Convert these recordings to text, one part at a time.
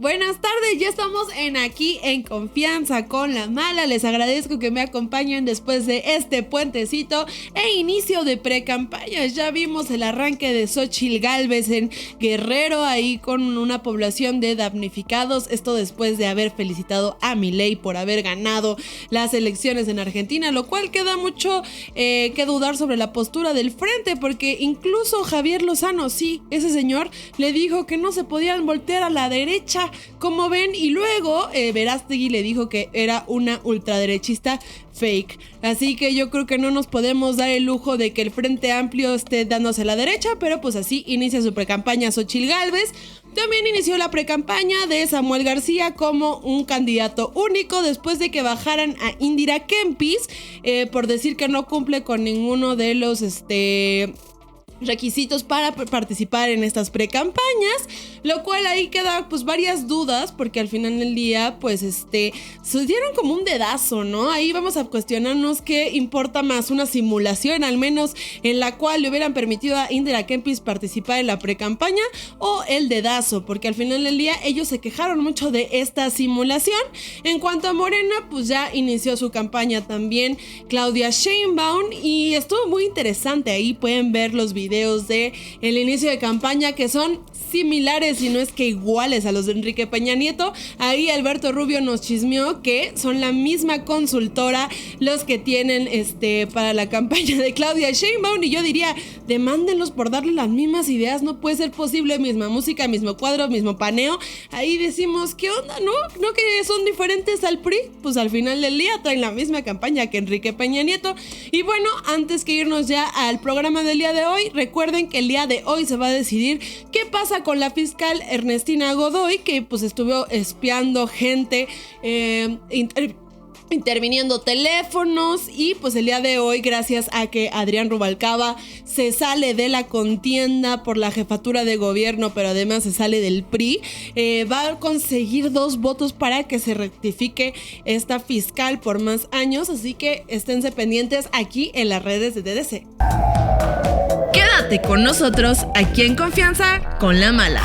Buenas tardes, ya estamos aquí en Confianza con la Mala. Les agradezco que me acompañen después de este puentecito e inicio de pre-campañas. Ya vimos el arranque de Xóchitl Gálvez en Guerrero, ahí con una población de damnificados. Esto después de haber felicitado a Milei por haber ganado las elecciones en Argentina, lo cual queda mucho que dudar sobre la postura del frente, porque incluso Javier Lozano, sí, ese señor le dijo que no se podían voltear a la derecha, como ven, y luego Verástegui le dijo que era una ultraderechista fake. Así que yo creo que no nos podemos dar el lujo de que el Frente Amplio esté dándose a la derecha, pero pues así inicia su precampaña Xóchitl Gálvez. También inició la precampaña de Samuel García como un candidato único después de que bajaran a Indira Kempis por decir que no cumple con ninguno de los requisitos para participar en estas precampañas, lo cual ahí queda pues varias dudas, porque al final del día pues se dieron como un dedazo, ¿no? Ahí vamos a cuestionarnos qué importa más, una simulación al menos en la cual le hubieran permitido a Indira Kempis participar en la precampaña, o el dedazo, porque al final del día ellos se quejaron mucho de esta simulación. En cuanto a Morena, pues ya inició su campaña también Claudia Sheinbaum y estuvo muy interesante. Ahí pueden ver los videos de el inicio de campaña, que son similares, si no es que iguales a los de Enrique Peña Nieto. Ahí Alberto Rubio nos chismeó que son la misma consultora los que tienen para la campaña de Claudia Sheinbaum, y yo diría, demándenlos por darle las mismas ideas, no puede ser posible, misma música, mismo cuadro, mismo paneo. Ahí decimos, ¿qué onda? ¿No que son diferentes al PRI? Pues al final del día traen la misma campaña que Enrique Peña Nieto. Y bueno, antes que irnos ya al programa del día de hoy, recuerden que el día de hoy se va a decidir qué pasa con la fiscal Ernestina Godoy, que pues estuvo espiando gente, interviniendo teléfonos, y pues el día de hoy, gracias a que Adrián Rubalcaba se sale de la contienda por la jefatura de gobierno, pero además se sale del PRI, va a conseguir 2 votos para que se rectifique esta fiscal por más años, así que esténse pendientes aquí en las redes de DDC. Quédate con nosotros aquí en Confianza con la Mala.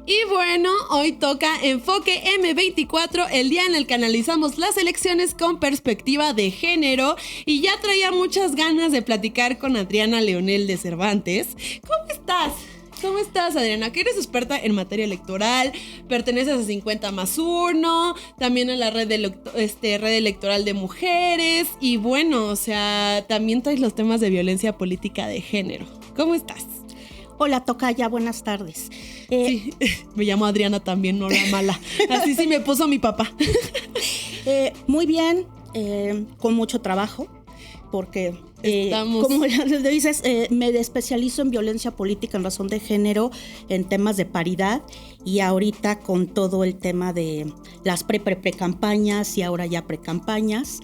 Y bueno, hoy toca Enfoque M24, el día en el que analizamos las elecciones con perspectiva de género, y ya traía muchas ganas de platicar con Adriana Leonel de Cervantes. ¿Cómo estás? ¿Cómo estás, Adriana? Que eres experta en materia electoral, perteneces a 50+1, también a la red electoral de mujeres, y bueno, o sea, también traes los temas de violencia política de género. ¿Cómo estás? Hola, tocaya, buenas tardes. Sí, me llamo Adriana también, no la Mala. Así sí me puso mi papá. Muy bien, con mucho trabajo, porque como le dices, me especializo en violencia política en razón de género, en temas de paridad, y ahorita con todo el tema de las pre-campañas y ahora ya pre-campañas,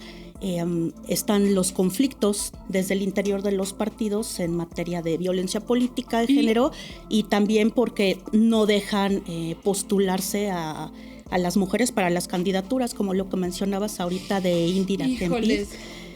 están los conflictos desde el interior de los partidos en materia de violencia política de género, y también porque no dejan postularse a las mujeres para las candidaturas, como lo que mencionabas ahorita de Indira Kempis.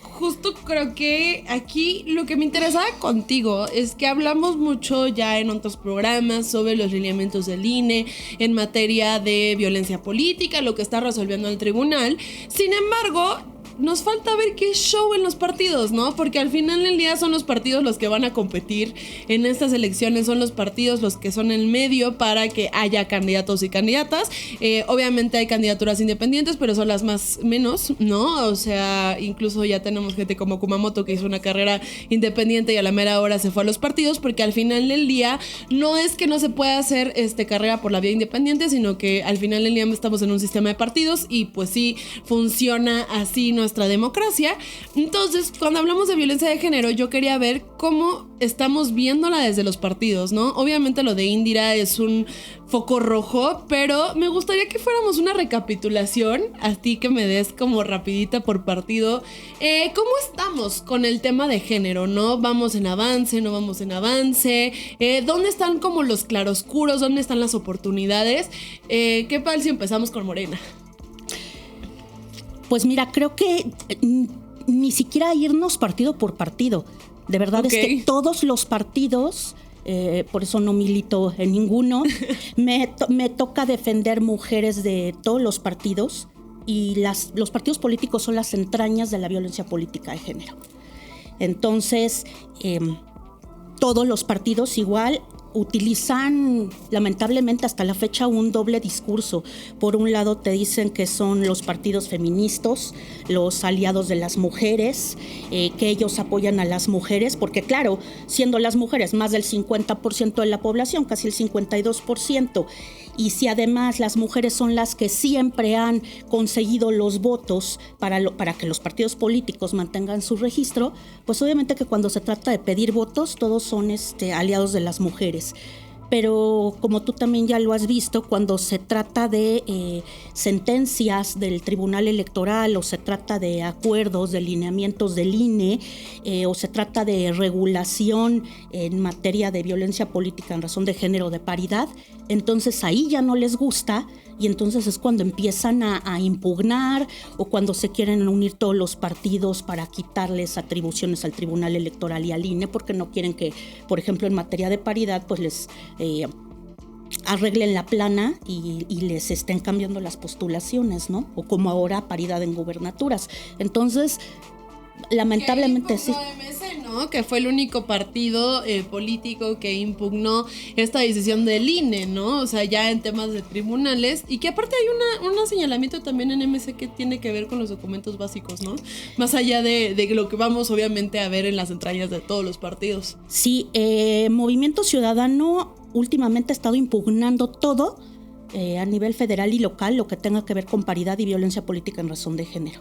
Justo creo que aquí lo que me interesaba contigo es que hablamos mucho ya en otros programas sobre los lineamientos del INE en materia de violencia política, lo que está resolviendo el tribunal. Sin embargo, nos falta ver qué show en los partidos, ¿no? Porque al final del día son los partidos los que van a competir en estas elecciones, son los partidos los que son el medio para que haya candidatos y candidatas. Obviamente hay candidaturas independientes, pero son las más menos, ¿no? O sea, incluso ya tenemos gente como Kumamoto que hizo una carrera independiente y a la mera hora se fue a los partidos, porque al final del día no es que no se pueda hacer carrera por la vía independiente, sino que al final del día estamos en un sistema de partidos y pues sí funciona así nuestra democracia. Entonces, cuando hablamos de violencia de género, yo quería ver cómo estamos viéndola desde los partidos, ¿no? Obviamente lo de Indira es un foco rojo, pero me gustaría que fuéramos una recapitulación, a ti que me des como rapidita por partido, ¿cómo estamos con el tema de género, no? ¿Vamos en avance, no vamos en avance? ¿Dónde están como los claroscuros? ¿Dónde están las oportunidades? ¿Qué tal si empezamos con Morena? Pues mira, creo que ni siquiera irnos partido por partido. De verdad, es que todos los partidos por eso no milito en ninguno. Me toca defender mujeres de todos los partidos, y los partidos políticos son las entrañas de la violencia política de género. Entonces, todos los partidos igual utilizan lamentablemente hasta la fecha un doble discurso. Por un lado te dicen que son los partidos feministas, los aliados de las mujeres, que ellos apoyan a las mujeres, porque claro, siendo las mujeres más del 50% de la población, casi el 52%, y si además las mujeres son las que siempre han conseguido los votos para que los partidos políticos mantengan su registro, pues obviamente que cuando se trata de pedir votos, todos son aliados de las mujeres. Pero como tú también ya lo has visto, cuando se trata de sentencias del Tribunal Electoral, o se trata de acuerdos, de lineamientos del INE, o se trata de regulación en materia de violencia política en razón de género, de paridad, entonces ahí ya no les gusta, y entonces es cuando empiezan a impugnar, o cuando se quieren unir todos los partidos para quitarles atribuciones al Tribunal Electoral y al INE, porque no quieren que, por ejemplo, en materia de paridad, pues les arreglen la plana y les estén cambiando las postulaciones, ¿no? O como ahora, paridad en gubernaturas. Entonces, lamentablemente sí. MC, ¿no? Que fue el único partido político que impugnó esta decisión del INE, ¿no? O sea, ya en temas de tribunales, y que aparte hay un señalamiento también en MC que tiene que ver con los documentos básicos, ¿no? Más allá de lo que vamos obviamente a ver en las entrañas de todos los partidos. Sí, Movimiento Ciudadano últimamente ha estado impugnando todo a nivel federal y local, lo que tenga que ver con paridad y violencia política en razón de género.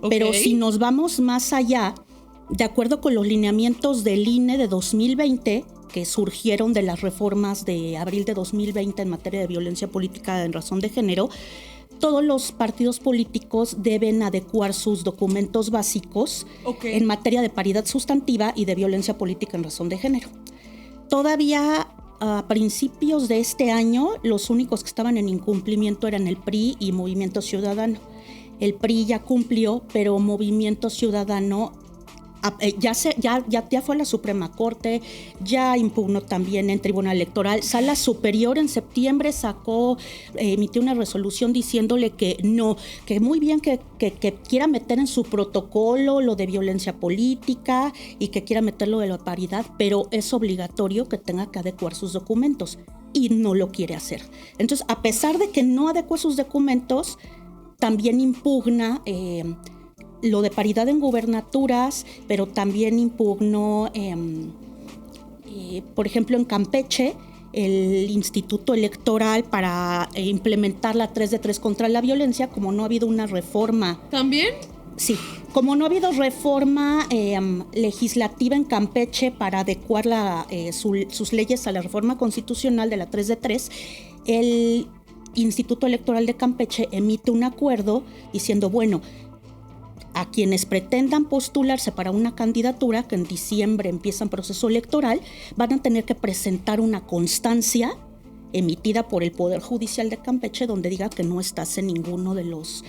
Okay. Pero si nos vamos más allá, de acuerdo con los lineamientos del INE de 2020, que surgieron de las reformas de abril de 2020 en materia de violencia política en razón de género, todos los partidos políticos deben adecuar sus documentos básicos en materia de paridad sustantiva y de violencia política en razón de género. Todavía a principios de este año, los únicos que estaban en incumplimiento eran el PRI y Movimiento Ciudadano. El PRI ya cumplió, pero Movimiento Ciudadano ya fue a la Suprema Corte, ya impugnó también en Tribunal Electoral. Sala Superior en septiembre emitió una resolución diciéndole que no, que muy bien que quiera meter en su protocolo lo de violencia política y que quiera meter lo de la paridad, pero es obligatorio que tenga que adecuar sus documentos, y no lo quiere hacer. Entonces, a pesar de que no adecua sus documentos, también impugna lo de paridad en gubernaturas, pero también impugnó, por ejemplo, en Campeche, el Instituto Electoral para implementar la 3 de 3 contra la violencia, como no ha habido una reforma. ¿También? Sí, como no ha habido reforma legislativa en Campeche para adecuar sus leyes a la reforma constitucional de la 3 de 3, el Instituto Electoral de Campeche emite un acuerdo diciendo, bueno, a quienes pretendan postularse para una candidatura, que en diciembre empieza un proceso electoral, van a tener que presentar una constancia emitida por el Poder Judicial de Campeche donde diga que no estás en ninguno de los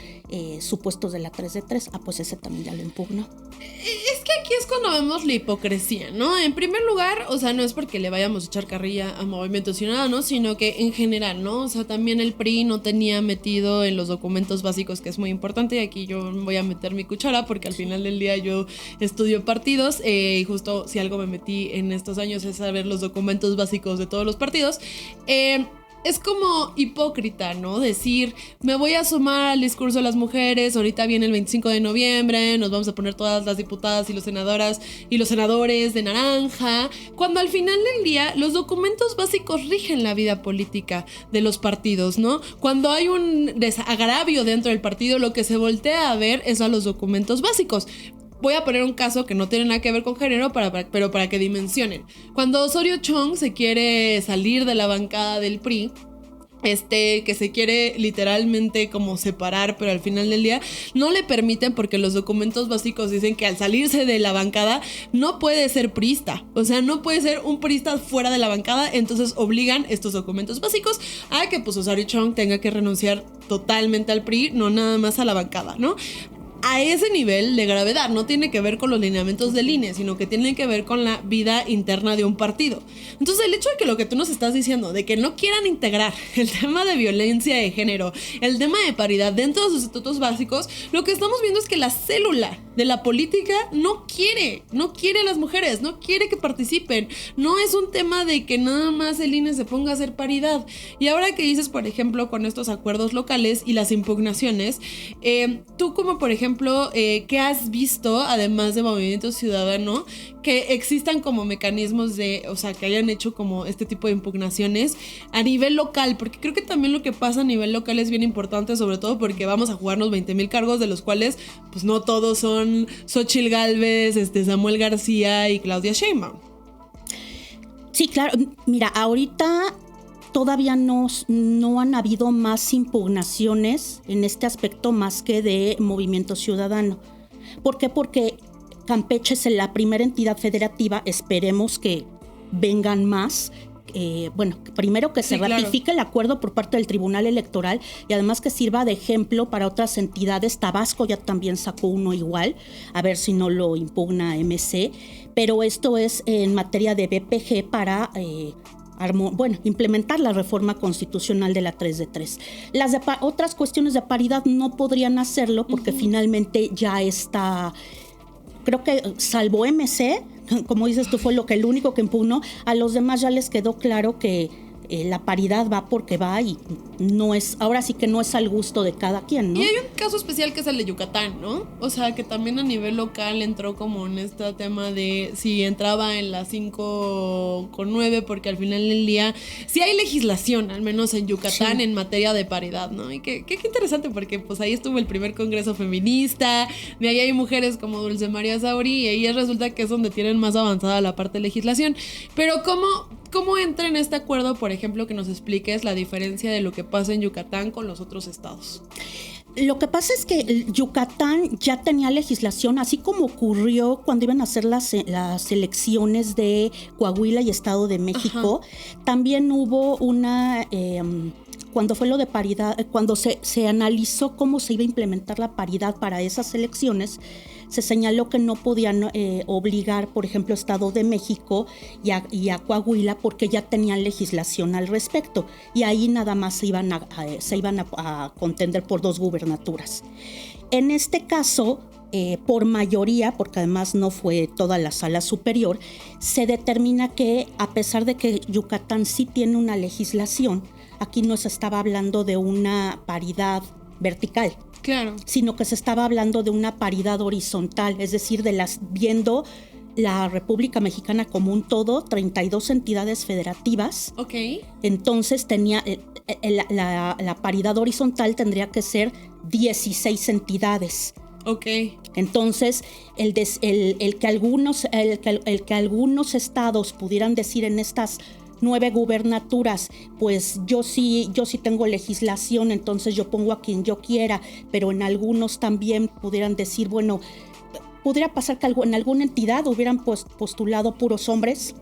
supuestos de la 3 de 3. Pues ese también ya lo impugnó. Es que aquí es cuando vemos la hipocresía, ¿no? En primer lugar, o sea, no es porque le vayamos a echar carrilla a Movimiento Ciudadano, sino que en general, ¿no? O sea, también el PRI no tenía metido en los documentos básicos, que es muy importante, y aquí yo voy a meter mi cuchara porque al final del día yo estudio partidos, y justo si algo me metí en estos años es saber los documentos básicos de todos los partidos. Es como hipócrita, ¿no? Decir, me voy a sumar al discurso de las mujeres, ahorita viene el 25 de noviembre, nos vamos a poner todas las diputadas y los senadores de naranja, cuando al final del día los documentos básicos rigen la vida política de los partidos, ¿no? Cuando hay un desagravio dentro del partido, lo que se voltea a ver es a los documentos básicos. Voy a poner un caso que no tiene nada que ver con género, pero para que dimensionen. Cuando Osorio Chong se quiere salir de la bancada del PRI, que se quiere literalmente como separar, pero al final del día no le permiten, porque los documentos básicos dicen que al salirse de la bancada no puede ser priista, o sea, no puede ser un priista fuera de la bancada. Entonces obligan estos documentos básicos a que pues Osorio Chong tenga que renunciar totalmente al PRI, no nada más a la bancada, ¿no? a ese nivel de gravedad. No tiene que ver con los lineamientos del INE, sino que tiene que ver con la vida interna de un partido. Entonces, el hecho de que lo que tú nos estás diciendo, de que no quieran integrar el tema de violencia de género, el tema de paridad dentro de sus estatutos básicos, lo que estamos viendo es que la célula de la política no quiere a las mujeres, no quiere que participen. No es un tema de que nada más el INE se ponga a hacer paridad. Y ahora que dices, por ejemplo, con estos acuerdos locales y las impugnaciones, tú como por ejemplo, ¿qué has visto, además de Movimiento Ciudadano, que existan como mecanismos de, o sea, que hayan hecho como este tipo de impugnaciones a nivel local? Porque creo que también lo que pasa a nivel local es bien importante, sobre todo porque vamos a jugarnos 20,000 cargos, de los cuales pues no todos son Xóchitl Gálvez, Samuel García y Claudia Sheinbaum. Sí, claro. Mira, ahorita todavía no han habido más impugnaciones en este aspecto más que de Movimiento Ciudadano. ¿Por qué? Porque Campeche es la primera entidad federativa, esperemos que vengan más. Primero que se ratifique el acuerdo por parte del Tribunal Electoral y además que sirva de ejemplo para otras entidades. Tabasco ya también sacó uno igual, a ver si no lo impugna MC, pero esto es en materia de BPG para implementar la reforma constitucional de la 3 de 3. Las de otras cuestiones de paridad no podrían hacerlo porque finalmente ya está, creo que salvo MC, como dices tú, fue el único que impugnó. A los demás ya les quedó claro que la paridad va porque va y no es, ahora sí que no es al gusto de cada quien, ¿no? Y hay un caso especial que es el de Yucatán, ¿no? O sea, que también a nivel local entró como en este tema de si entraba en la 5/9, porque al final del día sí hay legislación, al menos en Yucatán, en materia de paridad, ¿no? Y qué interesante, porque pues ahí estuvo el primer congreso feminista, de ahí hay mujeres como Dulce María Sauri, y ahí resulta que es donde tienen más avanzada la parte de legislación. Pero ¿cómo entra en este acuerdo, por ejemplo, que nos expliques la diferencia de lo que pasa en Yucatán con los otros estados? Lo que pasa es que Yucatán ya tenía legislación, así como ocurrió cuando iban a hacer las elecciones de Coahuila y Estado de México. Ajá. También hubo una... cuando fue lo de paridad, cuando se analizó cómo se iba a implementar la paridad para esas elecciones, se señaló que no podían obligar, por ejemplo, Estado de México y a Coahuila porque ya tenían legislación al respecto. Y ahí nada más se iban a contender por 2 gubernaturas. En este caso, por mayoría, porque además no fue toda la sala superior, se determina que a pesar de que Yucatán sí tiene una legislación, aquí no se estaba hablando de una paridad vertical. Claro. Sino que se estaba hablando de una paridad horizontal, es decir, viendo la República Mexicana como un todo, 32 entidades federativas. Ok. Entonces tenía la paridad horizontal tendría que ser 16 entidades. Ok. Entonces, el que algunos estados pudieran decir en estas 9 gubernaturas, pues yo sí tengo legislación, entonces yo pongo a quien yo quiera, pero en algunos también pudieran decir, bueno, podría pasar que en alguna entidad hubieran postulado puros hombres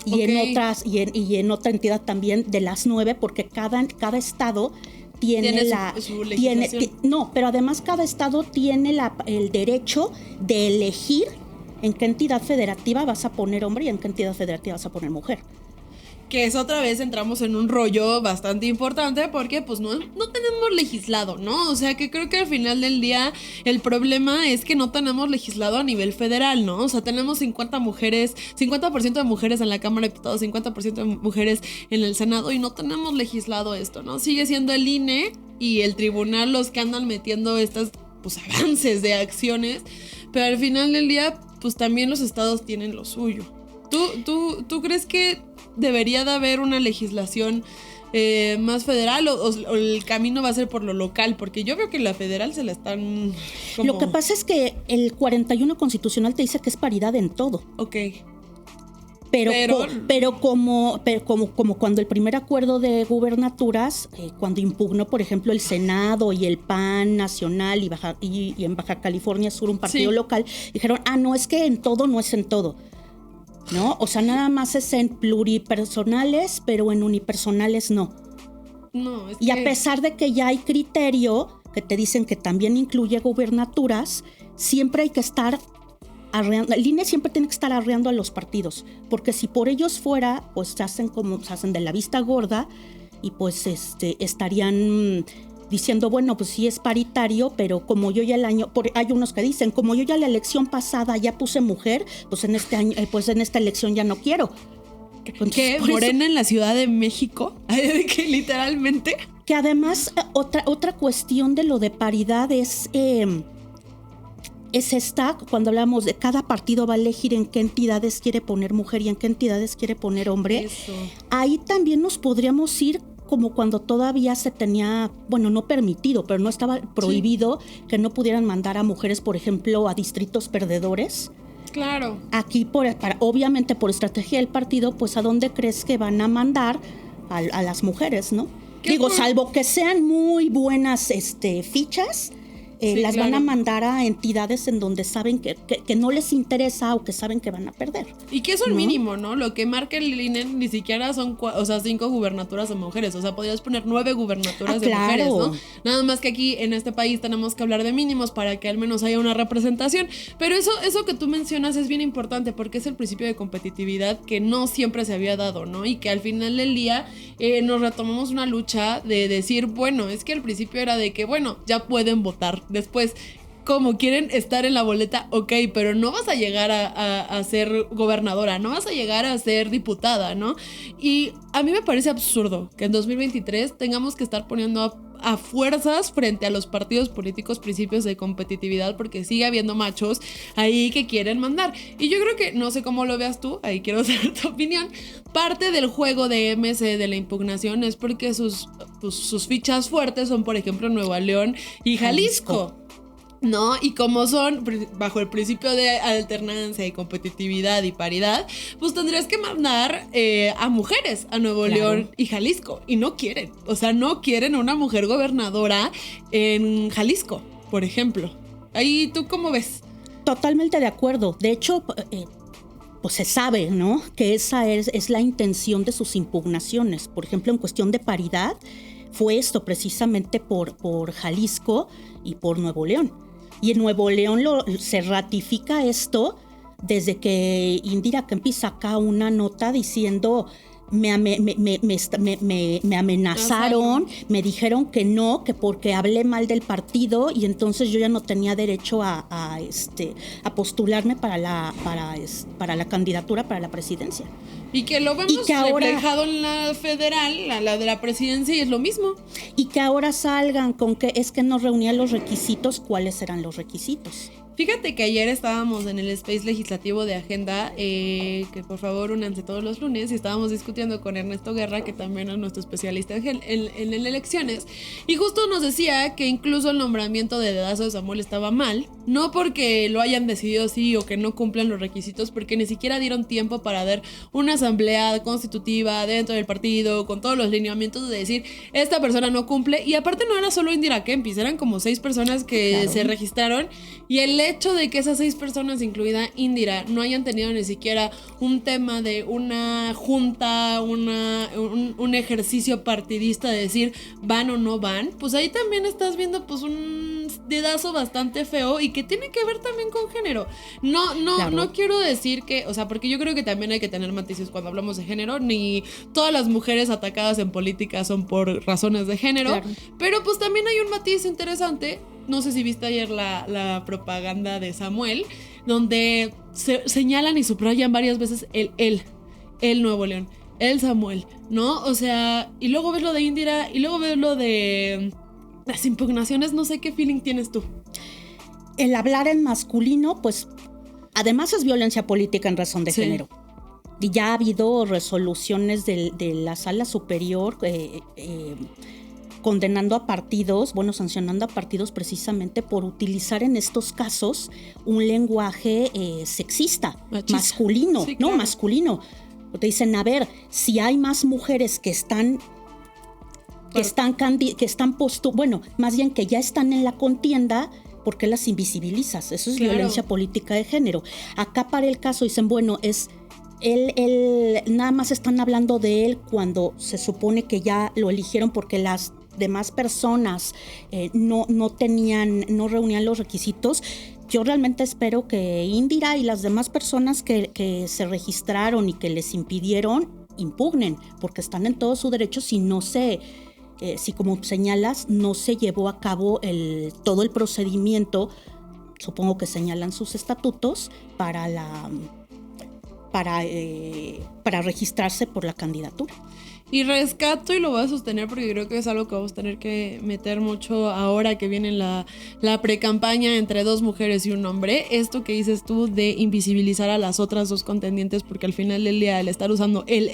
y en otra entidad también de las 9, porque cada estado tiene su legislación. Pero además cada estado tiene el derecho de elegir en qué entidad federativa vas a poner hombre y en qué entidad federativa vas a poner mujer. Que es otra vez entramos en un rollo bastante importante porque pues no tenemos legislado, ¿no? O sea, que creo que al final del día el problema es que no tenemos legislado a nivel federal, ¿no? O sea, tenemos 50% de mujeres en la Cámara de Diputados, 50% de mujeres en el Senado y no tenemos legislado esto, ¿no? Sigue siendo el INE y el tribunal los que andan metiendo estos pues avances de acciones, pero al final del día pues también los estados tienen lo suyo. ¿Tú crees que debería de haber una legislación más federal o el camino va a ser por lo local? Porque yo veo que la federal se la están como... Lo que pasa es que el 41 constitucional te dice que es paridad en todo. Ok. Pero como cuando el primer acuerdo de gubernaturas, cuando impugnó, por ejemplo, el Senado y el PAN nacional y en Baja California Sur un partido local, dijeron, no, es que en todo no es en todo. ¿No? O sea, nada más es en pluripersonales, pero en unipersonales no. No, y a pesar de que ya hay criterio, que te dicen que también incluye gubernaturas, siempre hay que estar arreando. El INE siempre tiene que estar arreando a los partidos, porque si por ellos fuera, pues se hacen de la vista gorda y pues estarían diciendo, bueno, pues sí es paritario, pero como yo ya hay unos que dicen, como yo ya la elección pasada ya puse mujer, pues en este año, pues en esta elección ya no quiero. Entonces, ¿qué? ¿Morena en la Ciudad de México? Que literalmente. Que además, otra cuestión de lo de paridad es esta, cuando hablamos de cada partido va a elegir en qué entidades quiere poner mujer y en qué entidades quiere poner hombre. Eso. Ahí también nos podríamos ir como cuando todavía se tenía, bueno, no permitido, pero no estaba prohibido que no pudieran mandar a mujeres, por ejemplo, a distritos perdedores. Claro. Aquí, obviamente, por estrategia del partido, pues ¿a dónde crees que van a mandar a las mujeres, no? Digo, salvo que sean muy buenas fichas, las van a mandar a entidades en donde saben que no les interesa o que saben que van a perder. Y que es un mínimo, ¿no? Lo que marca el INE ni siquiera son 5 gubernaturas de mujeres. O sea, podrías poner 9 gubernaturas de mujeres, ¿no? Nada más que aquí en este país tenemos que hablar de mínimos para que al menos haya una representación. Pero eso que tú mencionas es bien importante porque es el principio de competitividad que no siempre se había dado, ¿no? Y que al final del día nos retomamos una lucha de decir, bueno, es que al principio era de que, bueno, ya pueden votar. Después, como quieren estar en la boleta, ok, pero no vas a llegar a ser gobernadora, no vas a llegar a ser diputada, ¿no? Y a mí me parece absurdo que en 2023 tengamos que estar poniendo a fuerzas frente a los partidos políticos principios de competitividad porque sigue habiendo machos ahí que quieren mandar. Y yo creo que, no sé cómo lo veas tú, ahí quiero saber tu opinión, parte del juego de MC de la impugnación es porque sus fichas fuertes son, por ejemplo, Nuevo León y Jalisco. ¿No? Y como son bajo el principio de alternancia y competitividad y paridad, pues tendrías que mandar a mujeres a Nuevo León y Jalisco. Y no quieren. O sea, no quieren una mujer gobernadora en Jalisco, por ejemplo. Ahí, ¿tú cómo ves? Totalmente de acuerdo. De hecho, pues se sabe, ¿no? Que esa es la intención de sus impugnaciones. Por ejemplo, en cuestión de paridad, fue esto precisamente por Jalisco y por Nuevo León. Y en Nuevo León se ratifica esto desde que Indira Kempis saca una nota diciendo me amenazaron, me dijeron que no, que porque hablé mal del partido y entonces yo ya no tenía derecho a postularme para la candidatura para la presidencia. Y que lo vemos reflejado en la federal, la de la presidencia, y es lo mismo. Y que ahora salgan con que es que no reunían los requisitos. ¿Cuáles eran los requisitos? Fíjate que ayer estábamos en el Space Legislativo de Agenda, que por favor únanse todos los lunes, y estábamos discutiendo con Ernesto Guerra, que también es nuestro especialista en elecciones, y justo nos decía que incluso el nombramiento de Dedazo de Samuel estaba mal, no porque lo hayan decidido así o que no cumplan los requisitos, porque ni siquiera dieron tiempo para dar una asamblea constitutiva dentro del partido, con todos los lineamientos de decir, esta persona no cumple, y aparte no era solo Indira Kempis, eran como 6 personas que se registraron, y el hecho de que esas 6 personas, incluida Indira, no hayan tenido ni siquiera un tema de una junta, un ejercicio partidista de decir van o no van, pues ahí también estás viendo pues un dedazo bastante feo y que tiene que ver también con género. No quiero decir que, o sea, porque yo creo que también hay que tener matices cuando hablamos de género, ni todas las mujeres atacadas en política son por razones de género, pero pues también hay un matiz interesante. No sé si viste ayer la propaganda de Samuel, donde se señalan y subrayan varias veces el Nuevo León, el Samuel, ¿no? O sea, y luego ves lo de Indira, y luego ves lo de las impugnaciones, no sé qué feeling tienes tú. El hablar en masculino, pues, además es violencia política en razón de género. Y ya ha habido resoluciones de la Sala Superior condenando a partidos, sancionando a partidos precisamente por utilizar en estos casos un lenguaje sexista, masculino, sí, claro. Masculino. Te dicen, a ver, si hay más mujeres que más bien que ya están en la contienda, ¿por qué las invisibilizas? Eso es violencia política de género. Acá para el caso dicen, es él nada más están hablando de él cuando se supone que ya lo eligieron porque las demás personas no reunían los requisitos, yo realmente espero que Indira y las demás personas que se registraron y que les impidieron impugnen, porque están en todo su derecho si como señalas no se llevó a cabo todo el procedimiento, supongo que señalan sus estatutos, para registrarse por la candidatura. Y rescato y lo voy a sostener porque creo que es algo que vamos a tener que meter mucho ahora que viene la precampaña entre 2 mujeres y un hombre. Esto que dices tú de invisibilizar a las otras 2 contendientes, porque al final del día el estar usando él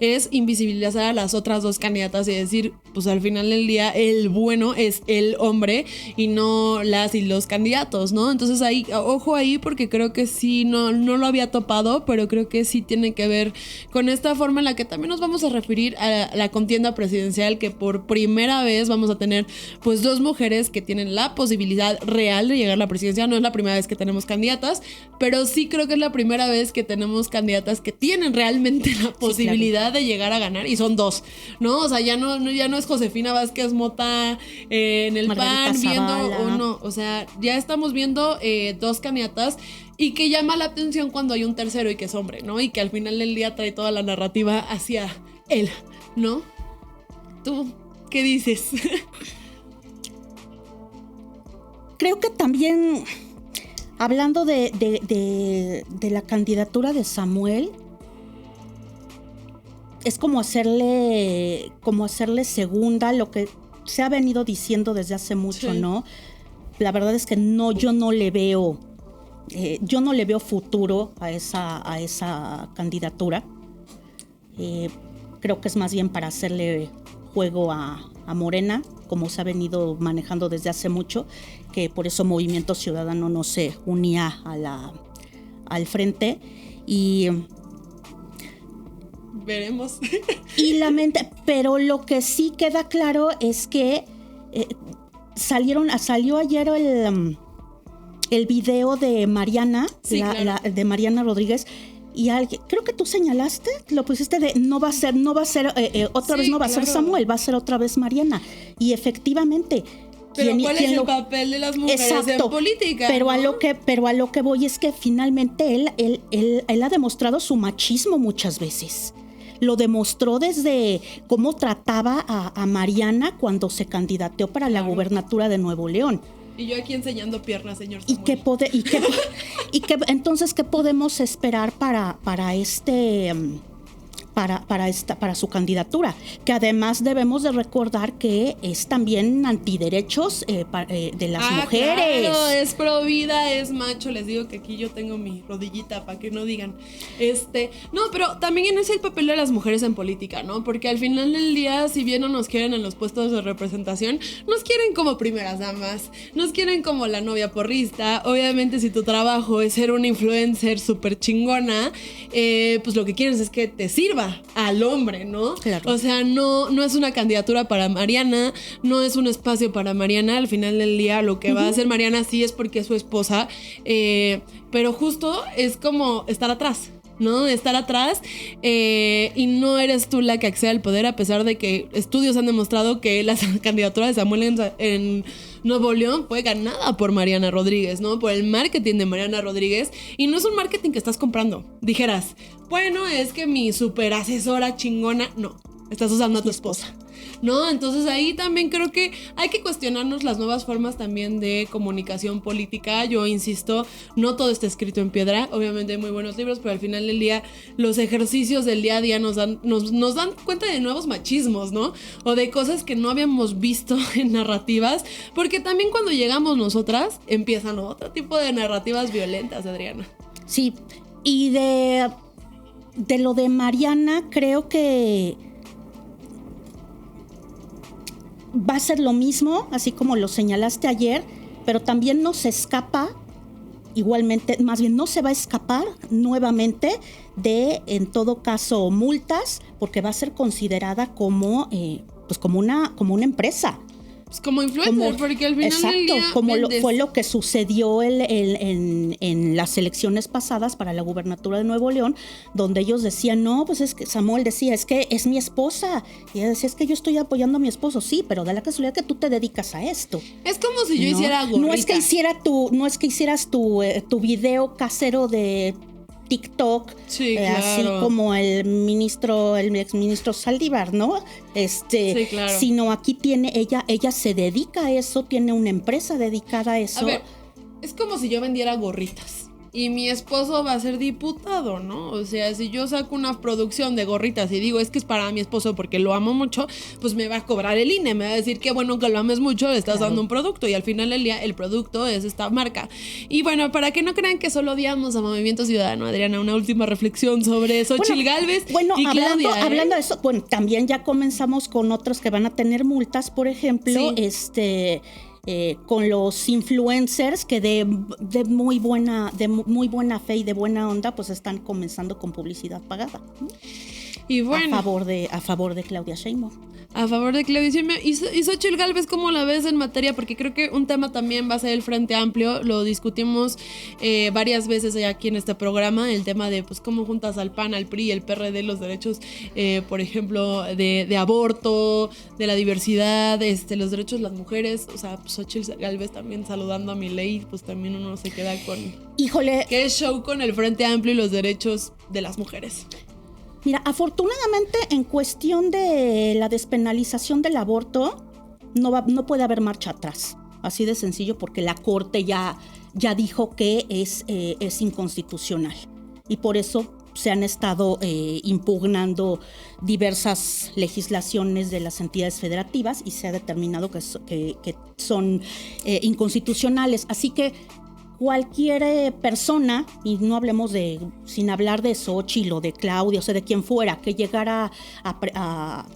es invisibilizar a las otras 2 candidatas y decir, pues al final del día el bueno es el hombre y no las y los candidatos, ¿no? Entonces ahí, ojo ahí, porque creo que sí, no lo había topado, pero creo que sí tiene que ver con esta forma en la que también nos vamos a referir a la contienda presidencial, que por primera vez vamos a tener pues 2 mujeres que tienen la posibilidad real de llegar a la presidencia. No es la primera vez que tenemos candidatas, pero sí creo que es la primera vez que tenemos candidatas que tienen realmente la posibilidad de llegar a ganar, y son 2, ¿no? O sea, ya no es Josefina Vázquez Mota en el Margarita PAN viendo Zavala. o no, o sea, ya estamos viendo 2 candidatas. Y que llama la atención cuando hay un tercero y que es hombre, ¿no? Y que al final del día trae toda la narrativa hacia él, ¿no? ¿Tú qué dices? Creo que también, hablando de la candidatura de Samuel, es como hacerle segunda lo que se ha venido diciendo desde hace mucho, sí. ¿No? La verdad es que yo no le veo futuro a esa candidatura. Creo que es más bien para hacerle juego a Morena, como se ha venido manejando desde hace mucho, que por eso Movimiento Ciudadano no se unía al frente. Y veremos. Pero lo que sí queda claro es que salió ayer el video de Mariana, sí, claro. De Mariana Rodríguez, y creo que tú señalaste, lo pusiste de no va a ser otra vez, no va a ser Samuel, va a ser otra vez Mariana. Y efectivamente. Pero ¿cuál es el papel de las mujeres en política? Pero, ¿no? a lo que voy es que finalmente él ha demostrado su machismo muchas veces. Lo demostró desde cómo trataba a Mariana cuando se candidateó para la gubernatura de Nuevo León. Y yo aquí enseñando piernas, señor Samuel. Entonces, ¿qué podemos esperar para su candidatura? Que además debemos de recordar que es también antiderechos de las mujeres. Claro, es pro vida, es macho. Les digo que aquí yo tengo mi rodillita para que no digan. No, pero también es el papel de las mujeres en política, ¿no? Porque al final del día, si bien no nos quieren en los puestos de representación, nos quieren como primeras damas, nos quieren como la novia porrista. Obviamente, si tu trabajo es ser una influencer súper chingona, pues lo que quieres es que te sirva al hombre, ¿no? Claro. O sea, no es una candidatura para Mariana, no es un espacio para Mariana. Al final del día, lo que va a hacer Mariana sí es porque es su esposa, pero justo es como estar atrás, ¿no? Estar atrás, y no eres tú la que accede al poder, a pesar de que estudios han demostrado que la candidatura de Samuel en Nuevo León fue ganada por Mariana Rodríguez, ¿no? Por el marketing de Mariana Rodríguez. Y no es un marketing que estás comprando. Dijeras, bueno, es que mi super asesora chingona. No, estás usando a tu esposa, ¿no? Entonces ahí también creo que hay que cuestionarnos las nuevas formas también de comunicación política. Yo insisto, no todo está escrito en piedra. Obviamente hay muy buenos libros, pero al final del día los ejercicios del día a día nos dan cuenta de nuevos machismos, ¿no? O de cosas que no habíamos visto en narrativas, porque también cuando llegamos nosotras empiezan otro tipo de narrativas violentas, Adriana. Sí, y de lo de Mariana creo que va a ser lo mismo, así como lo señalaste ayer, pero también no se escapa, igualmente, más bien no se va a escapar nuevamente de, en todo caso, multas, porque va a ser considerada como una empresa. Pues como influencer, porque al final del día como fue lo que sucedió en las elecciones pasadas para la gubernatura de Nuevo León, donde ellos decían, no, pues es que Samuel decía, es que es mi esposa. Y ella decía, es que yo estoy apoyando a mi esposo. Sí, pero da la casualidad que tú te dedicas a esto. Es como si yo hiciera gorrita. No es que hicieras tu video casero de TikTok, sí, claro. Así como el exministro Saldívar, ¿no? Sí, claro. Sino aquí ella se dedica a eso, tiene una empresa dedicada a eso. A ver, es como si yo vendiera gorritas y mi esposo va a ser diputado, ¿no? O sea, si yo saco una producción de gorritas y digo, es que es para mi esposo porque lo amo mucho, pues me va a cobrar el INE, me va a decir que bueno que lo ames mucho, le estás dando un producto y al final del día el producto es esta marca. Y bueno, para que no crean que solo odiamos a Movimiento Ciudadano, Adriana, una última reflexión sobre Xóchitl Gálvez y Claudia. Hablando de eso, bueno, también ya comenzamos con otros que van a tener multas, por ejemplo, sí. Con los influencers que de muy buena fe y de buena onda, pues están comenzando con publicidad pagada. Y bueno, a favor de Claudia Sheinbaum. A favor de Claudia Sheinbaum. Y Xóchitl Gálvez, ¿cómo la ves en materia? Porque creo que un tema también va a ser el Frente Amplio. Lo discutimos varias veces aquí en este programa. El tema de pues cómo juntas al PAN, al PRI y el PRD los derechos, por ejemplo, de aborto, de la diversidad, los derechos de las mujeres. O sea, pues Xóchitl Gálvez también saludando a Milei, pues también uno se queda con... Híjole. ¿Qué show con el Frente Amplio y los derechos de las mujeres? Mira, afortunadamente en cuestión de la despenalización del aborto no puede haber marcha atrás, así de sencillo, porque la Corte ya dijo que es inconstitucional y por eso se han estado impugnando diversas legislaciones de las entidades federativas y se ha determinado que son inconstitucionales, así que cualquier persona, y no hablemos sin hablar de Xóchitl o de Claudia, o sea, de quien fuera, que llegara a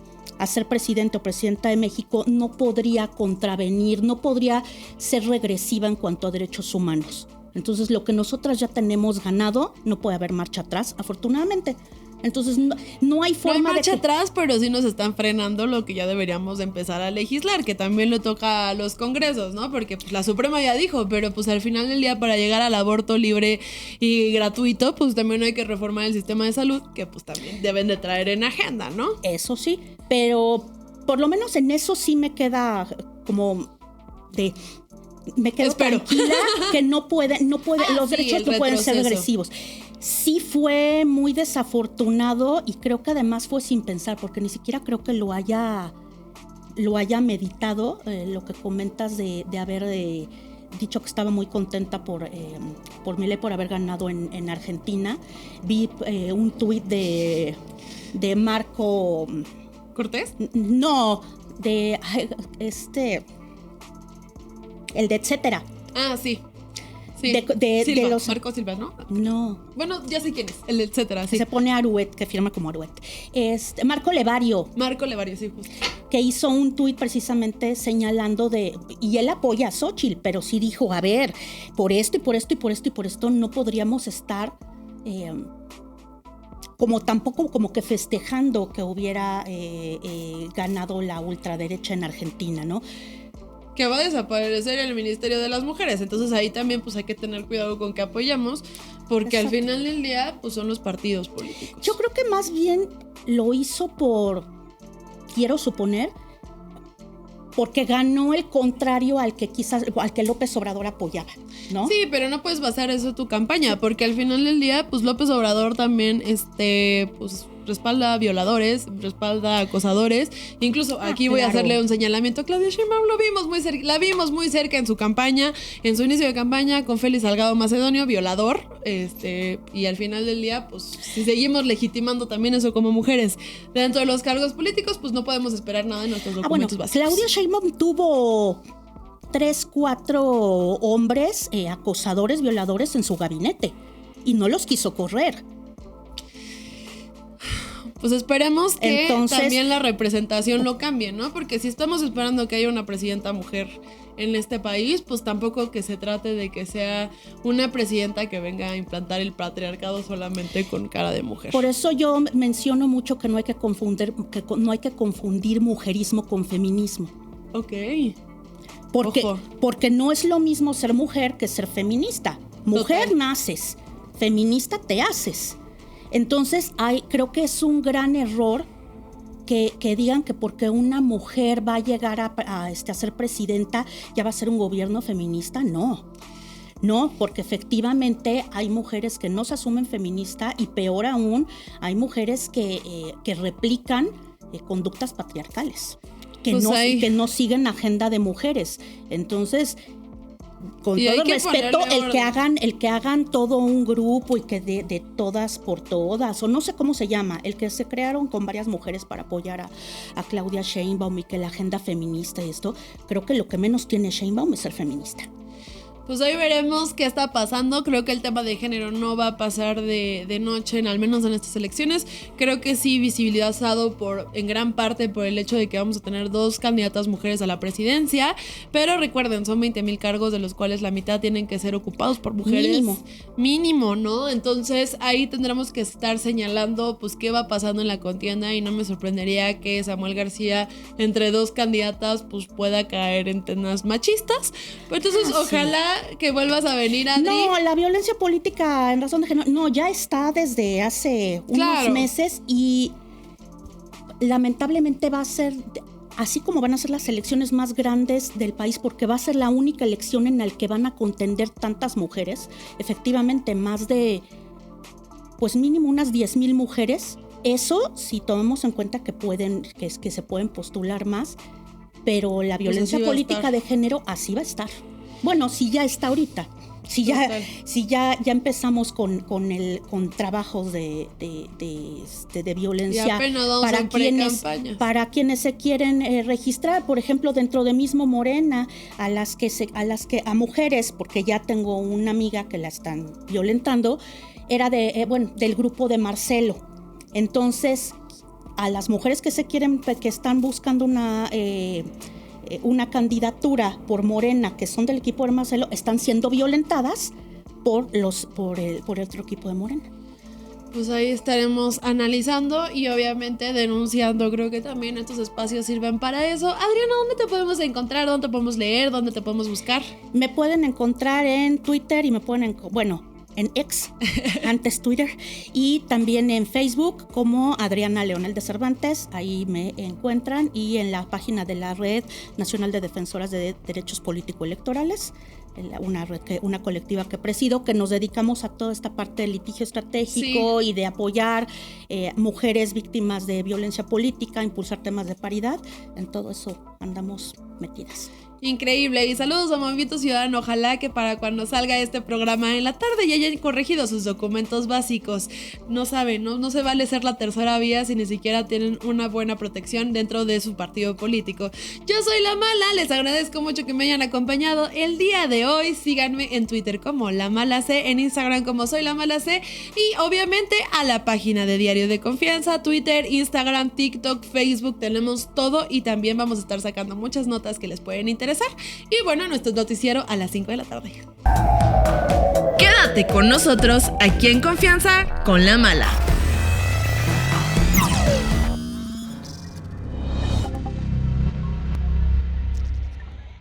ser presidente o presidenta de México, no podría contravenir, no podría ser regresiva en cuanto a derechos humanos. Entonces, lo que nosotras ya tenemos ganado, no puede haber marcha atrás, afortunadamente. Entonces no hay forma de... No hay marcha atrás, pero sí nos están frenando lo que ya deberíamos de empezar a legislar, que también le toca a los congresos, ¿no? Porque pues la Suprema ya dijo, pero pues al final del día para llegar al aborto libre y gratuito, pues también hay que reformar el sistema de salud, que pues también deben de traer en agenda, ¿no? Eso sí, pero por lo menos en eso sí me queda como de... Me quedo tranquila que no puede los derechos no pueden ser agresivos. Sí fue muy desafortunado y creo que además fue sin pensar, porque ni siquiera creo que lo haya meditado, lo que comentas de haber dicho que estaba muy contenta por Milei por haber ganado en Argentina. Vi un tuit de Marco ¿Cortés? No, el de etcétera. Ah, sí. Sí. Silva, de los Marco Silva, ¿no? No. Bueno, ya sé quién es, el de etcétera, sí. Se pone Aruet, que firma como Aruet. Marco Levario. Marco Levario, sí, justo. Que hizo un tuit precisamente señalando y él apoya a Xóchitl, pero sí dijo, a ver, por esto y por esto y por esto y por esto no podríamos estar como tampoco como que festejando que hubiera ganado la ultraderecha en Argentina, ¿no? Que va a desaparecer el Ministerio de las Mujeres. Entonces ahí también pues hay que tener cuidado con que apoyamos, porque Exacto. Al final del día pues son los partidos políticos. Yo creo que más bien lo hizo quiero suponer, porque ganó el contrario al que López Obrador apoyaba, ¿no? Sí, pero no puedes basar eso en tu campaña, porque al final del día pues López Obrador también pues respalda violadores, respalda acosadores. Incluso aquí voy a hacerle un señalamiento a Claudia Sheinbaum. La vimos muy cerca en su campaña, en su inicio de campaña con Félix Salgado Macedonio, violador. Y al final del día, pues si seguimos legitimando también eso como mujeres dentro de los cargos políticos, pues no podemos esperar nada de nuestros documentos básicos. Claudia Sheinbaum tuvo 3-4 hombres acosadores, violadores en su gabinete y no los quiso correr. Pues esperemos que también la representación lo cambie, ¿no? Porque si estamos esperando que haya una presidenta mujer en este país, pues tampoco que se trate de que sea una presidenta que venga a implantar el patriarcado solamente con cara de mujer. Por eso yo menciono mucho que no hay que confundir mujerismo con feminismo. Ok. Porque no es lo mismo ser mujer que ser feminista. Mujer Total. Naces, feminista te haces. Entonces creo que es un gran error que digan que porque una mujer va a llegar a ser presidenta ya va a ser un gobierno feminista. No, porque efectivamente hay mujeres que no se asumen feminista y peor aún, hay mujeres que replican conductas patriarcales, que no siguen agenda de mujeres. Entonces, con todo respeto, el que hagan todo un grupo y que de todas por todas, o no sé cómo se llama, el que se crearon con varias mujeres para apoyar a Claudia Sheinbaum y que la agenda feminista y esto, creo que lo que menos tiene Sheinbaum es ser feminista. Pues hoy veremos qué está pasando. Creo que el tema de género no va a pasar de noche, al menos en estas elecciones. Creo que sí visibilizado en gran parte por el hecho de que vamos a tener 2 candidatas mujeres a la presidencia. Pero recuerden, son 20,000 cargos de los cuales la mitad tienen que ser ocupados por mujeres. Mínimo, ¿no? Entonces ahí tendremos que estar señalando pues qué va pasando en la contienda y no me sorprendería que Samuel García entre 2 candidatas pues pueda caer en temas machistas. Pero entonces ojalá que vuelvas a venir, Adri. No, la violencia política en razón de género, no, ya está desde hace unos meses y lamentablemente va a ser, así como van a ser las elecciones más grandes del país, porque va a ser la única elección en la que van a contender tantas mujeres, efectivamente más de, pues mínimo unas 10,000 mujeres. Eso, si tomamos en cuenta que se pueden postular más, pero la violencia política de género así va a estar. Bueno, sí ya está ahorita. Si ya empezamos con trabajos de violencia para quienes se quieren registrar, por ejemplo, dentro de mismo Morena, a mujeres, porque ya tengo una amiga que la están violentando, era del grupo de Marcelo. Entonces, a las mujeres que están buscando una candidatura por Morena, que son del equipo de Marcelo, están siendo violentadas por el otro equipo de Morena. Pues ahí estaremos analizando y obviamente denunciando. Creo que también estos espacios sirven para eso. Adriana, ¿dónde te podemos encontrar? ¿Dónde te podemos leer? ¿Dónde te podemos buscar? Me pueden encontrar en Twitter y en X, antes Twitter, y también en Facebook como Adriana Leonel de Cervantes, ahí me encuentran, y en la página de la Red Nacional de Defensoras de Derechos Político-Electorales, una colectiva que presido, que nos dedicamos a toda esta parte de litigio estratégico y de apoyar mujeres víctimas de violencia política, impulsar temas de paridad. En todo eso andamos metidas. Increíble, y saludos a Movimiento Ciudadano. Ojalá que para cuando salga este programa en la tarde ya hayan corregido sus documentos básicos. No saben, no se vale ser la tercera vía si ni siquiera tienen una buena protección dentro de su partido político. Yo soy La Mala, les agradezco mucho que me hayan acompañado el día de hoy. Síganme en Twitter como La Mala C, en Instagram como Soy La Mala C, y obviamente a la página de Diario de Confianza, Twitter, Instagram, TikTok, Facebook, tenemos todo, y también vamos a estar sacando muchas notas que les pueden interesar. Y bueno, nuestro noticiero a las 5 de la tarde. Quédate con nosotros aquí en Confianza con La Mala.